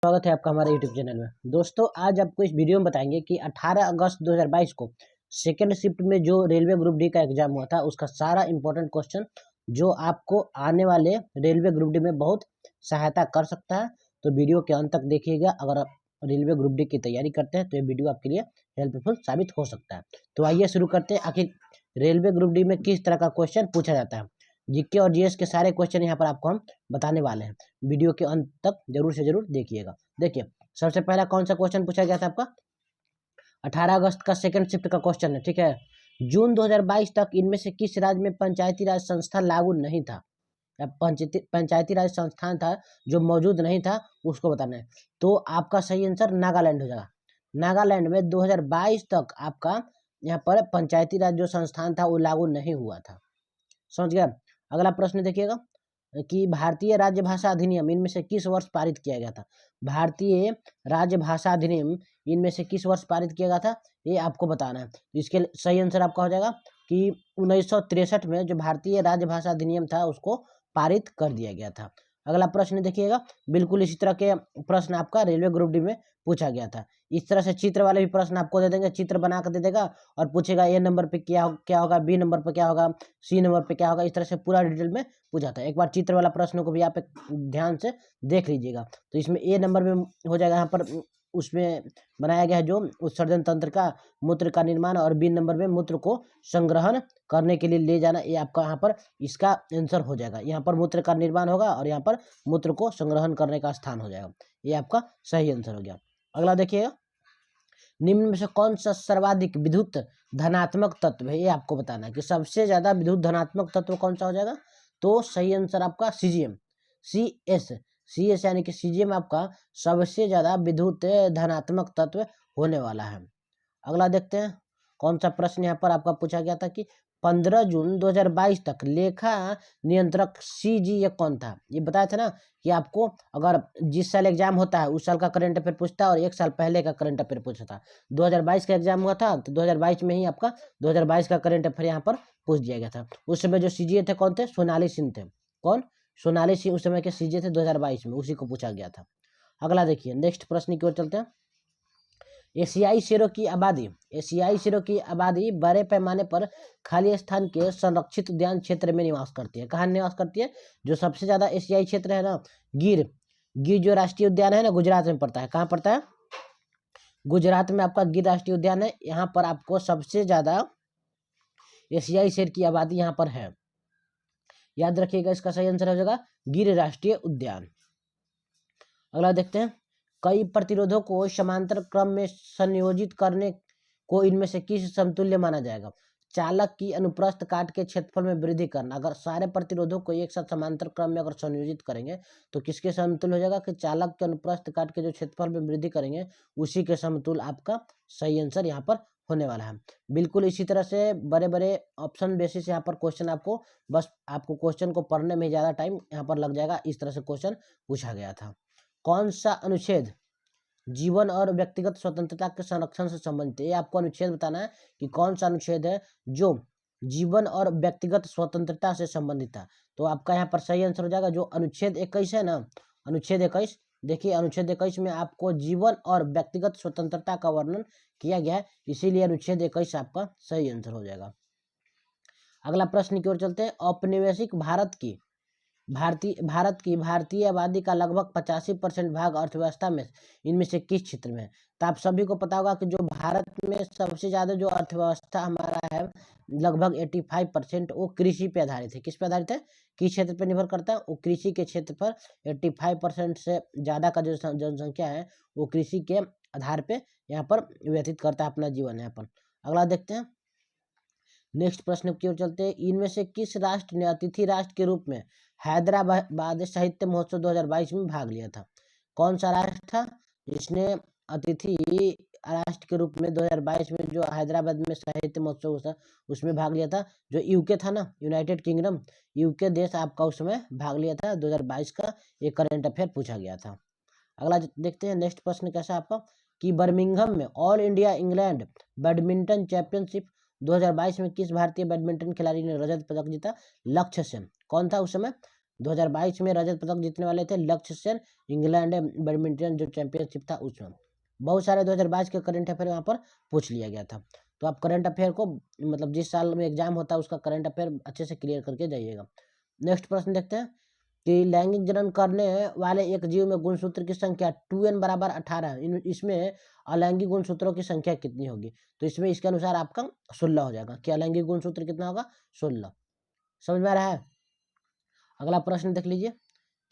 स्वागत है आपका हमारे यूट्यूब चैनल में। दोस्तों, आज आपको इस वीडियो में बताएंगे कि 18 अगस्त 2022 को सेकेंड शिफ्ट में जो रेलवे ग्रुप डी का एग्जाम हुआ था उसका सारा इंपॉर्टेंट क्वेश्चन जो आपको आने वाले रेलवे ग्रुप डी में बहुत सहायता कर सकता है। तो वीडियो के अंत तक देखिएगा। अगर आप रेलवे ग्रुप डी की तैयारी करते हैं तो ये वीडियो आपके लिए हेल्पफुल साबित हो सकता है। तो आइए शुरू करते हैं। आखिर रेलवे ग्रुप डी में किस तरह का क्वेश्चन पूछा जाता है। जीके और जीएस के सारे क्वेश्चन यहाँ पर आपको हम बताने वाले हैं। वीडियो के अंत तक जरूर से जरूर देखिएगा। देखिए, सबसे पहला कौन सा क्वेश्चन पूछा गया था आपका 18 अगस्त का सेकंड शिफ्ट का क्वेश्चन है। ठीक है, जून 2022 तक इनमें से किस राज्य में पंचायती राज संस्था लागू नहीं था। पंचायती राज संस्थान था जो मौजूद नहीं था, उसको बताना है। तो आपका सही आंसर नागालैंड हो जाएगा। नागालैंड में 2022 तक आपका यहाँ पर पंचायती राज जो संस्थान था वो लागू नहीं हुआ था। समझ गया। अगला प्रश्न देखिएगा कि भारतीय राजभाषा अधिनियम इनमें से किस वर्ष पारित किया गया था। भारतीय राजभाषा अधिनियम इनमें से किस वर्ष पारित किया गया था, ये आपको बताना है। इसके सही आंसर आपका हो जाएगा कि 1963 में जो भारतीय राजभाषा अधिनियम था उसको पारित कर दिया गया था। अगला प्रश्न देखिएगा, बिल्कुल इसी तरह के प्रश्न आपका रेलवे ग्रुप डी में पूछा गया था। इस तरह से चित्र वाले भी प्रश्न आपको दे देंगे, चित्र बना कर दे देगा और पूछेगा ए नंबर पे क्या होगा, बी नंबर पे क्या होगा, सी नंबर पे क्या होगा। इस तरह से पूरा डिटेल में पूछा था। एक बार चित्र वाला प्रश्न को भी आप ध्यान से देख लीजिएगा। तो इसमें ए नंबर में हो जाएगा, यहाँ पर उसमें बनाया गया है जो उत्सर्जन तंत्र का मूत्र का निर्माण, और बी नंबर में मूत्र को संग्रहण करने के लिए ले जाना। ये आपका यहाँ पर इसका आंसर हो जाएगा। यहाँ पर मूत्र का निर्माण होगा और यहाँ पर मूत्र को संग्रहण करने का स्थान हो जाएगा। ये आपका सही आंसर हो गया। अगला देखिएगा, निम्न में से कौन सा सर्वाधिक विद्युत धनात्मक तत्व है, ये आपको बताना है कि सबसे ज्यादा विद्युत धनात्मक तत्व कौन सा हो जाएगा। तो सही आंसर आपका सीजीएम, सी एस यानी कि सीजीएम आपका सबसे ज्यादा विद्युत धनात्मक तत्व होने वाला है। अगला देखते हैं कौन सा प्रश्न यहाँ पर आपका पूछा गया था कि 15 जून 2022 तक लेखा नियंत्रक सीजीए कौन था। ये बताया था ना कि आपको अगर जिस साल एग्जाम होता है उस साल का करंट अफेयर पूछता है और एक साल पहले का करंट अफेयर पूछा था। 2022 का एग्जाम हुआ था तो 2022 में ही आपका 2022 का करंट अफेयर यहाँ पर पूछ दिया गया था। उस समय जो सीजीए थे कौन थे, सोनाली सिंह थे। कौन, सोनाली सिंह उस समय के सीजीए थे 2022 में, उसी को पूछा गया था। अगला देखिए, नेक्स्ट प्रश्न की ओर चलते हैं। एशियाई शेरों की आबादी बड़े पैमाने पर खाली स्थान के संरक्षित उद्यान क्षेत्र में निवास करती है। कहाँ निवास करती है, जो सबसे ज्यादा एशियाई क्षेत्र है ना, गिर जो राष्ट्रीय उद्यान है ना, गुजरात में पड़ता है। कहाँ पड़ता है, गुजरात में आपका गिर राष्ट्रीय उद्यान है। यहाँ पर आपको सबसे ज्यादा एशियाई शेर की आबादी यहाँ पर है। याद रखिएगा, इसका सही आंसर हो जाएगा गिर राष्ट्रीय उद्यान। अगला देखते हैं, कई प्रतिरोधों को समांतर क्रम में संयोजित करने को इनमें से किस समतुल्य माना जाएगा। चालक की अनुप्रस्थ काट के क्षेत्रफल में वृद्धि करना। अगर सारे प्रतिरोधों को एक साथ समांतर क्रम में अगर संयोजित करेंगे तो किसके समतुल्य हो जाएगा कि चालक के अनुप्रस्थ काट के जो क्षेत्रफल में वृद्धि करेंगे उसी के समतुल्य आपका सही आंसर यहाँ पर होने वाला है। बिल्कुल इसी तरह से बड़े बड़े ऑप्शन बेसिस यहाँ पर क्वेश्चन आपको, बस आपको क्वेश्चन को पढ़ने में ज्यादा टाइम यहाँ पर लग जाएगा। इस तरह से क्वेश्चन पूछा गया था। कौन सा अनुच्छेद जीवन और व्यक्तिगत स्वतंत्रता के संरक्षण से संबंधित है, ये आपको अनुच्छेद बताना है कि कौन सा अनुच्छेद है जो जीवन और व्यक्तिगत स्वतंत्रता से संबंधित है। तो आपका यहाँ पर सही आंसर हो जाएगा जो अनुच्छेद 21 है ना, अनुच्छेद 21। देखिए, अनुच्छेद 21 में आपको जीवन और व्यक्तिगत स्वतंत्रता का वर्णन किया गया है, इसीलिए अनुच्छेद 21 आपका सही आंसर हो जाएगा। अगला प्रश्न की ओर चलते हैं। औपनिवेशिक भारतीय आबादी का लगभग 85% भाग अर्थव्यवस्था में इनमें से किस क्षेत्र में है। तो आप सभी को पता होगा कि जो भारत में सबसे ज्यादा जो अर्थव्यवस्था हमारा है लगभग 85% वो कृषि पे आधारित है। किस पे आधारित है, किस क्षेत्र पे निर्भर करता है, वो कृषि के क्षेत्र पर 85% से ज्यादा का जो जनसंख्या है वो कृषि के आधार पे यहाँ पर व्यतीत करता है अपना जीवन यहाँ पर। अगला देखते हैं, नेक्स्ट प्रश्न की ओर चलते हैं। इनमें से किस राष्ट्र ने अतिथि राष्ट्र के रूप में हैदराबाद साहित्य महोत्सव 2022 में भाग लिया था। कौन सा राष्ट्र था जिसने अतिथि राष्ट्र के रूप में 2022 में जो हैदराबाद में साहित्य महोत्सव था उसमें भाग लिया था। जो यूके था ना, यूनाइटेड किंगडम, यूके देश आपका उसमें भाग लिया था 2022 का। एक करंट अफेयर पूछा गया था। अगला देखते हैं, नेक्स्ट प्रश्न कैसा आपका कि बर्मिंघम में all India England badminton championship 2022 में किस भारतीय बैडमिंटन खिलाड़ी ने रजत पदक जीता। लक्ष्य सेन कौन था उस समय, 2022 में रजत पदक जीतने वाले थे लक्ष्य सेन, इंग्लैंड बैडमिंटन जो चैंपियनशिप था उसमें। बहुत सारे 2022 के करंट अफेयर वहाँ पर पूछ लिया गया था। तो आप करंट अफेयर को मतलब जिस साल में एग्जाम होता है उसका करंट अफेयर अच्छे से क्लियर करके जाइएगा। नेक्स्ट प्रश्न देखते हैं कि लैंगिक जनन करने वाले एक जीव में गुणसूत्र की संख्या 2n बराबर 18 है। इसमें अलैंगिक गुणसूत्रों की संख्या कितनी होगी? तो इसमें इसके अनुसार आपका 16 हो जाएगा कि अलैंगिक गुणसूत्र कितना होगा? 16। समझ में आ रहा है? अगला प्रश्न देख लीजिए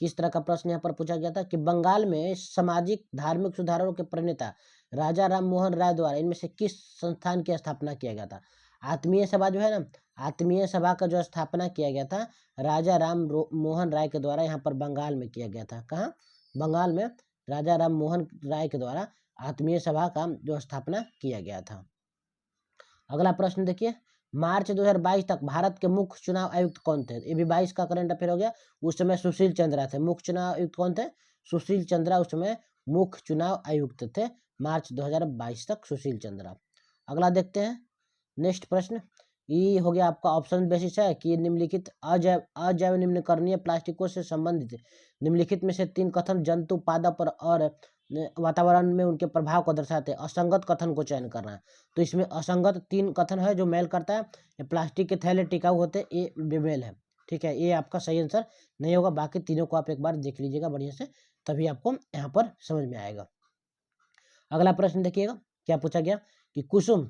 किस तरह का प्रश्न यहाँ पर पूछा गया था कि बंगाल में सामाजिक धार्मिक सुधारों के प्रणेता राजा राम मोहन राय द्वारा इनमें से किस संस्थान की स्थापना किया गया था? आत्मीय सभा जो है ना, आत्मीय सभा का जो स्थापना किया गया था राजा राम मोहन राय के द्वारा यहाँ पर बंगाल में किया गया था। कहाँ? बंगाल में राजा राम मोहन राय के द्वारा आत्मीय सभा का जो स्थापना किया गया था। अगला प्रश्न देखिए मार्च 2022 तक भारत के मुख्य चुनाव आयुक्त कौन थे? ये भी 22 का करंट अफेयर हो गया। उस समय सुशील चंद्रा थे मुख्य चुनाव आयुक्त। कौन थे? सुशील चंद्रा उस समय मुख्य चुनाव आयुक्त थे मार्च 2022 तक सुशील चंद्रा। अगला देखते हैं नेक्स्ट प्रश्न। ये हो गया आपका ऑप्शन बेसिस है कि निम्नलिखित अजैव निम्नकरणीय प्लास्टिकों से संबंधित निम्नलिखित में से 3 कथन जंतु पादप और वातावरण में उनके प्रभाव को दर्शाते हैं। असंगत कथन को चयन करना है। तो इसमें असंगत 3 कथन है जो मेल करता है। ये प्लास्टिक के थैले टिकाऊ होते, ये बेमेल है। ठीक है, ये आपका सही आंसर नहीं होगा। बाकी तीनों को आप एक बार देख लीजिएगा बढ़िया से, तभी आपको यहाँ पर समझ में आएगा। अगला प्रश्न देखिएगा क्या पूछा गया कि कुसुम,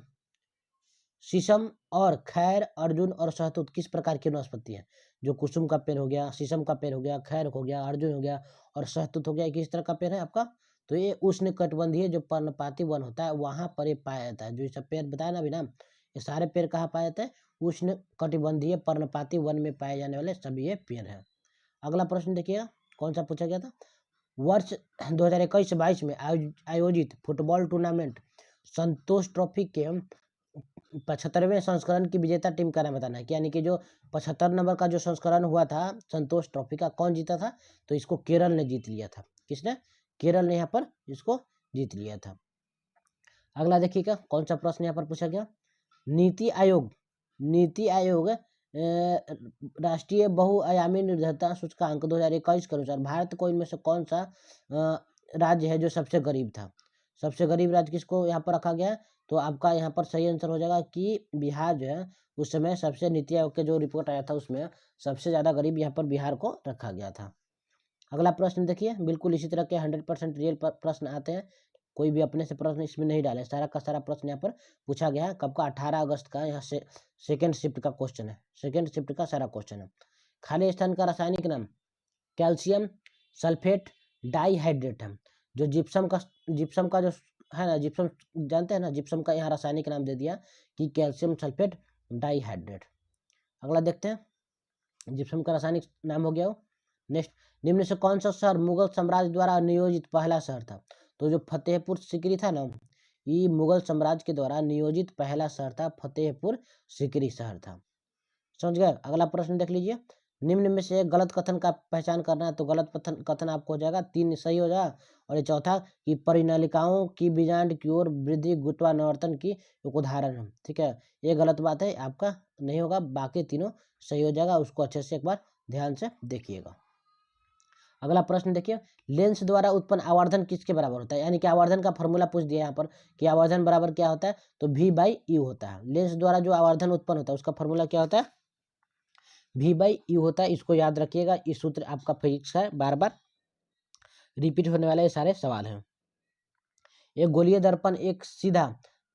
शीशम और खैर, अर्जुन और सहतूत किस प्रकार की वनस्पति है? जो कुसुम का पेड़ हो गया, शीशम का पेड़ हो गया, खैर हो गया, अर्जुन हो गया और सहतूत हो गया, किस तरह का पेड़ है आपका? तो ये उष्ण कटिबंधीय जो पर्णपाती वन होता है वहां पर ये पाया जाता है। जो ये सब पेड़ बताया ना अभी ना, ये सारे पेड़ कहाँ पाए जाते हैं? उष्ण कटिबंधीय पर्णपाती वन में पाए जाने वाले सभी ये पेड़ है। अगला प्रश्न देखिएगा कौन सा पूछा गया था। वर्ष 2021-22 में आयोजित फुटबॉल टूर्नामेंट संतोष ट्रॉफी के 75वें संस्करण की विजेता टीम का नाम बताना है। यानी कि जो 75 नंबर का जो संस्करण हुआ था संतोष ट्रॉफी का, कौन जीता था? तो इसको केरल ने जीत लिया था। किसने? केरल ने यहाँ पर इसको जीत लिया था। अगला देखिएगा कौन सा प्रश्न यहाँ पर पूछा गया। नीति आयोग राष्ट्रीय बहुआयामी निर्भरता सूचकांक 2021 के अनुसार भारत को इनमें से कौन सा राज्य है जो सबसे गरीब था? सबसे गरीब राज्य किसको यहाँ पर रखा गया है? तो आपका यहाँ पर सही आंसर हो जाएगा कि बिहार जो है उस समय सबसे नीति आयोग के जो रिपोर्ट आया था उसमें सबसे ज़्यादा गरीब यहाँ पर बिहार को रखा गया था। अगला प्रश्न देखिए बिल्कुल इसी तरह के 100% रियल प्रश्न आते हैं। कोई भी अपने से प्रश्न इसमें नहीं डाले, सारा का सारा प्रश्न यहाँ पर पूछा गया है। कब का? 18 अगस्त का। यहाँ से सेकेंड शिफ्ट का क्वेश्चन है, सेकेंड शिफ्ट का सारा क्वेश्चन है। खाली स्थान का रासायनिक नाम कैल्शियम सल्फेट डाइहाइड्रेट है। जो जिप्सम का जो है ना, जिप्सम जानते हैं ना, जिप्सम का यहाँ रासायनिक नाम दे दिया कि कैल्शियम सल्फेट डाइहाइड्रेट। अगला देखते हैं जिप्सम का रासायनिक नाम हो गया हो। नेक्स्ट, निम्न से कौन सा शहर मुगल साम्राज्य द्वारा नियोजित पहला शहर था? तो जो फतेहपुर सीकरी था ना, ये मुगल साम्राज्य के द्वारा नियोजित पहला शहर था, फतेहपुर सीकरी शहर था। समझ गए? अगला प्रश्न देख लीजिए। निम्न में से गलत कथन का पहचान करना है। तो गलत कथन आपको हो जाएगा 3 सही हो जाएगा। और ये चौथा कि परिनालिकाओं की बीजांड की ओर वृद्धि गुरुत्वाकर्षण की एक उदाहरण है। ठीक है, ये गलत बात है, आपका नहीं होगा। बाकी तीनों सही हो जाएगा। उसको अच्छे से एक बार ध्यान से देखिएगा। अगला प्रश्न देखिए, लेंस द्वारा उत्पन्न आवर्धन किसके बराबर होता है? यानी कि आवर्धन का फॉर्मूला पूछ दिया यहाँ पर कि आवर्धन बराबर क्या होता है? तो V/U होता है। लेंस द्वारा जो आवर्धन उत्पन्न होता है उसका फॉर्मूला क्या होता है? V/U होता है। इसको याद रखिएगा। इस सूत्र आपका फिजिक्स है, बार बार रिपीट होने वाले ये सारे सवाल हैं। एक गोलीय दर्पण एक सीधा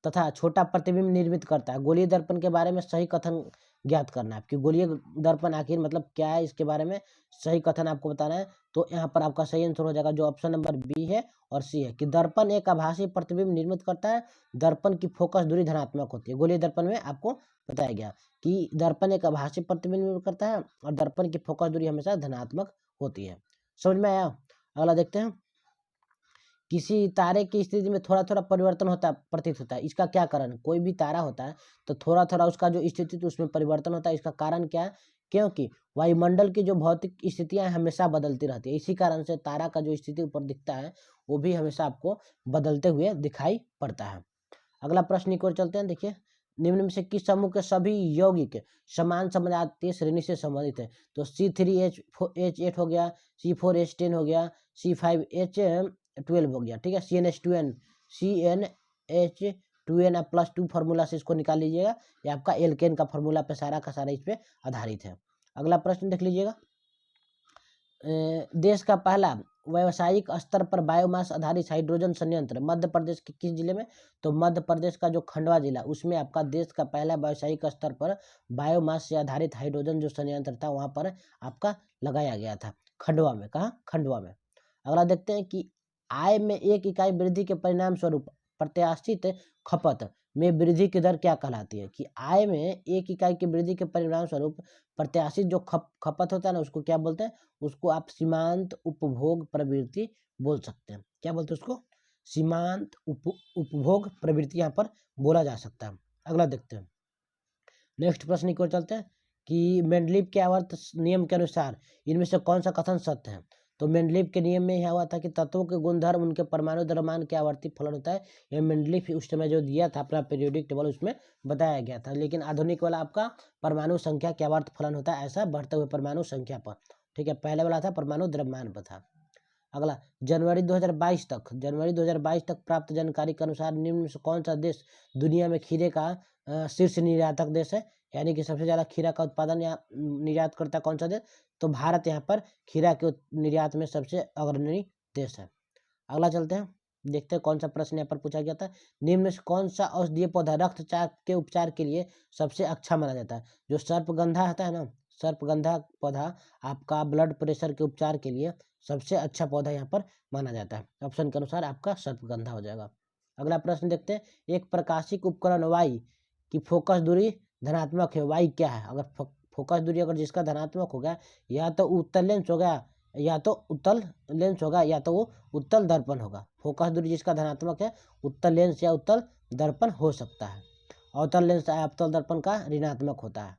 तथा छोटा प्रतिबिंब निर्मित करता है। गोलीय दर्पण के बारे में सही कथन ज्ञात करना है कि गोलीय दर्पण आखिर मतलब क्या है, इसके बारे में सही कथन आपको बताना है। तो यहाँ पर आपका सही आंसर हो जाएगा जो ऑप्शन नंबर बी है और सी है कि दर्पण एक आभासी प्रतिबिंब निर्मित करता है। दर्पण की फोकस दूरी धनात्मक होती है। गोलीय दर्पण में आपको बताया गया कि दर्पण एक आभासी प्रतिबिंब निर्मित करता है और दर्पण की फोकस दूरी हमेशा धनात्मक होती है। समझ में आया? अगला देखते हैं। किसी तारे की स्थिति में थोड़ा थोड़ा परिवर्तन होता प्रतीत होता है, इसका क्या कारण? कोई भी तारा होता है तो थोड़ा थोड़ा उसका जो स्थिति उसमें परिवर्तन होता है। इसका कारण क्या है? क्योंकि वायुमंडल की जो भौतिक स्थितियां हमेशा बदलती रहती है। इसी कारण से तारा का जो स्थिति ऊपर दिखता है वो भी हमेशा आपको बदलते हुए दिखाई पड़ता है। अगला प्रश्न की ओर चलते हैं। देखिए, निम्न में से किस समूह के सभी यौगिक समान समजातीय श्रेणी से संबंधित है? तो C3H8 हो गया, C4H10 हो गया, C5H12 हो गया, ठीक है। CnH2n आप +2 फार्मूला से इसको निकाल लीजिएगा, ये आपका एल्केन का फार्मूला पे सारा का सारा इस पे आधारित है। अगला प्रश्न देख लीजिएगा, देश का पहला व्यावसायिक स्तर पर बायोमास आधारित हाइड्रोजन संयंत्र मध्य प्रदेश के किस जिले में? तो मध्य प्रदेश का जो खंडवा जिला, उसमें आपका देश का पहला व्यावसायिक स्तर पर बायोमास से आधारित हाइड्रोजन जो संयंत्र था वहां पर आपका लगाया गया था, खंडवा में। कहाँ? खंडवा में। अगला देखते हैं कि आय में 1 इकाई वृद्धि के परिणाम स्वरूप प्रत्याशित खपत में वृद्धि की दर क्या कहलाती है? कि आय में 1 इकाई की वृद्धि के परिणाम स्वरूप प्रत्याशित जो खपत होता है ना, उसको क्या बोलते हैं? उसको आप सीमांत उपभोग प्रवृत्ति बोल सकते हैं। क्या बोलते हैं उसको? सीमांत उपभोग प्रवृत्ति यहाँ पर बोला जा सकता है। अगला देखते हैं, नेक्स्ट प्रश्न की ओर चलते हैं कि मेंडलीव के आवर्त नियम के अनुसार इनमें से कौन सा कथन सत्य है? तो मेंडलीव के नियम में यह हुआ था कि तत्वों के गुणधर्म उनके परमाणु द्रव्यमान के आवर्ती फलन होता है। यह मेंडलीव उस समय जो दिया था अपना पीरियोडिक टेबल, उसमें बताया गया था। लेकिन आधुनिक वाला आपका परमाणु संख्या के आवर्त फलन होता है, ऐसा बढ़ते हुए परमाणु संख्या पर, ठीक है। पहले वाला था परमाणु द्रव्यमान पर था। अगला, जनवरी 2022 तक प्राप्त जानकारी के अनुसार निम्न से कौन सा देश दुनिया में खीरे का शीर्ष निर्यातक देश है? यानी कि सबसे ज़्यादा खीरा का उत्पादन या निर्यात करता कौन सा देश? तो भारत यहाँ पर खीरा के निर्यात में सबसे अग्रणी देश है। अगला चलते हैं, देखते हैं कौन सा प्रश्न यहाँ पर पूछा गया था। निम्न में से कौन सा औषधीय पौधा रक्तचाप के उपचार के लिए सबसे अच्छा माना जाता है? जो सर्पगंधा आता है ना, सर्पगंधा पौधा आपका ब्लड प्रेशर के उपचार के लिए सबसे अच्छा पौधा यहाँ पर माना जाता है। ऑप्शन के अनुसार आपका सर्पगंधा हो जाएगा। अगला प्रश्न देखते हैं, एक प्रकाशिक उपकरण वाई की फोकस दूरी धनात्मक है, वाई क्या है? अगर फोकस दूरी अगर जिसका धनात्मक होगा, या तो उत्तल लेंस होगा, या तो उत्तल लेंस होगा, या तो वो उत्तल दर्पण होगा। फोकस दूरी जिसका धनात्मक है, उत्तल लेंस या उत्तल दर्पण हो सकता है। अवतल लेंस या अवतल दर्पण का ऋणात्मक होता है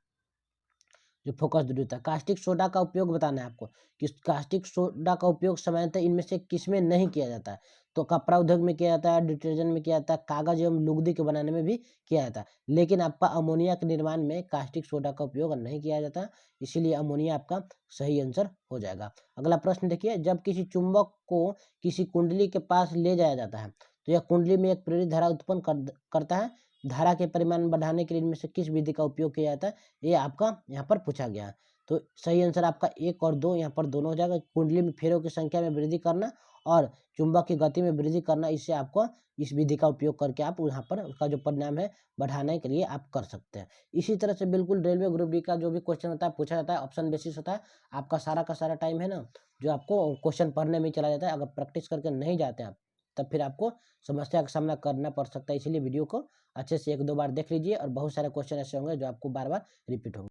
जो फोकस दूरी होता है। कास्टिक सोडा का उपयोग बताना है आपको कि कास्टिक सोडा का उपयोग सामान्यतः इनमें से किसमें नहीं किया जाता है? तो कपड़ा उद्योग में किया जाता है, डिटर्जेंट में किया जाता है, कागज एवं लुगदी के बनाने में भी किया जाता है। लेकिन आपका अमोनिया के निर्माण में कास्टिक सोडा का उपयोग नहीं किया जाता, इसीलिए अमोनिया आपका सही आंसर हो जाएगा। अगला प्रश्न देखिए, जब किसी चुंबक को किसी कुंडली के पास ले जाया जाता है तो यह कुंडली में एक प्रेरित धारा उत्पन्न करता है। धारा के परिमाण बढ़ाने के लिए इनमें से किस विधि का उपयोग किया जाता है? ये आपका यहाँ पर पूछा गया है। तो सही आंसर आपका 1 और 2 यहाँ पर दोनों हो जाएगा। कुंडली में फेरों की संख्या में वृद्धि करना और चुंबक की गति में वृद्धि करना, इससे आपको इस विधि का उपयोग करके आप यहाँ पर उसका जो परिणाम है बढ़ाने के लिए आप कर सकते हैं। इसी तरह से बिल्कुल रेलवे ग्रुप डी का जो भी क्वेश्चन होता है पूछा जाता है, ऑप्शन बेसिस होता है। आपका सारा का सारा टाइम है ना, जो आपको क्वेश्चन पढ़ने में चला जाता है। अगर प्रैक्टिस करके नहीं जाते हैं आप, तब फिर आपको समस्या का सामना करना पड़ सकता है। इसीलिए वीडियो को अच्छे से 1-2 बार देख लीजिए, और बहुत सारे क्वेश्चन ऐसे होंगे जो आपको बार बार रिपीट होंगे।